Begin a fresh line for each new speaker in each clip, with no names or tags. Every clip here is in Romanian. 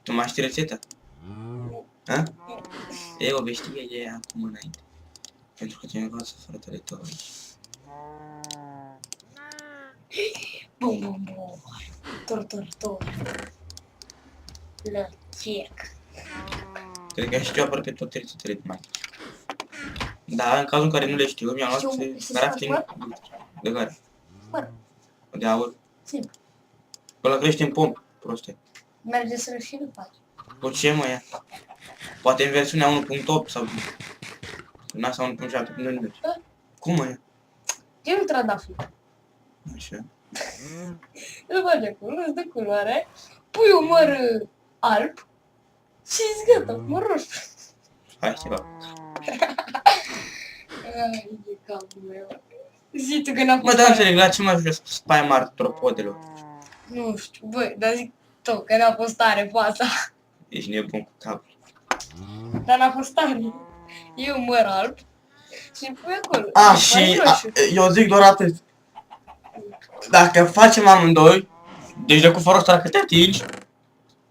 Tu mai știi rețeta? Ha? E, o vei ști e acum înainte. Pentru că te învață fratele tău aici.
Bum, bum, bum. Tor. Lăchec.
Cred că știu aproape toate rețetele din Minecraft. Da, în cazul în care nu le știu, mi-am luat crafting... De care?
Măr.
De aur.
Simplu.
Ăla crește în pom, proste.
Merge să-l și nu faci.
Cu ce, mă, ia? Poate în versiunea 1.8 sau... În asta 1.7 nu merge. Cum, mă, ia?
E un trandafir.
Așa.
Îl bagi acolo, îți dă culoare, pui un măr alb și-ți gata, măr roșu.
Hai, ceva.
Ai, e capul meu. Zi tu că n-a
Mă,
fost
dar
tare.
înțeleg, la ce mă ajunge spam artropodelor?
Nu știu, băi, dar zic tot că n-a fost tare faza.
Ești nebun cu capul.
Dar n-a fost tare. E un măr alb și îl pui acolo.
A,
Faci
și
roșu.
eu zic doar atât. Dacă facem amândoi, deci de cuforul ăsta, dacă te atingi,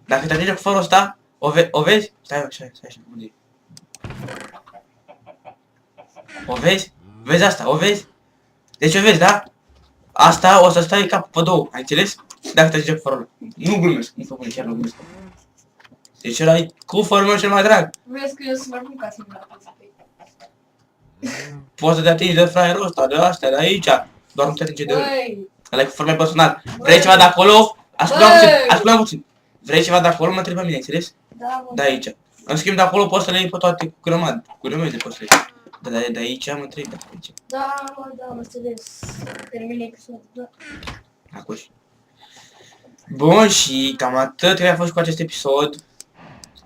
dacă te atingi de cuforul ăsta, o vezi? Stai așa, unde e? O vezi? Vezi asta, o vezi? Deci o vezi, da? Asta o să stai capul pe două, ai înțeles? Dacă te atingi de cuforul ăla. Nu glumesc, nu fă bune, chiar nu glumesc. Deci ăla e cuforul meu cel mai drag.
Vezi că eu sunt mai bun ca să-mi la față pe
Poți să te atingi de fraierul ăsta, de astea, de aici. Doar nu te atinge de ăla.
Băi,
Ăla e cuforul meu personal. Vrei ceva de acolo? Ascultă-mă puțin. Vrei ceva de acolo? Mă întreb pe mine, înțeles?
da, mă.
De aici. În schimb, de acolo poți să le iei pe toate cu grămadă. Cu grămezi poți să le iei. Dar de aici mă întreb de aici.
Da, mă, am înțeles. Termine că sunt, da.
Acolo. Bun, și cam atât cred că a fost cu acest episod.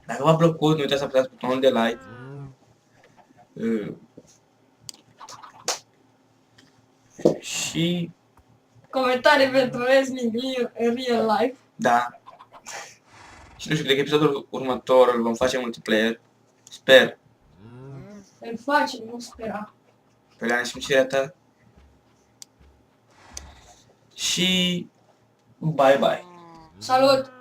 Dacă v-a plăcut, nu uitați să apăsați butonul de like. Și...
Comentarii pentru wrestling în real life.
Da. Și nu știu, cred că episodul următor îl vom face multiplayer. Sper.
Îl facem, nu spera.
Pe la nesimțirea ta. Și... Bye bye.
Salut!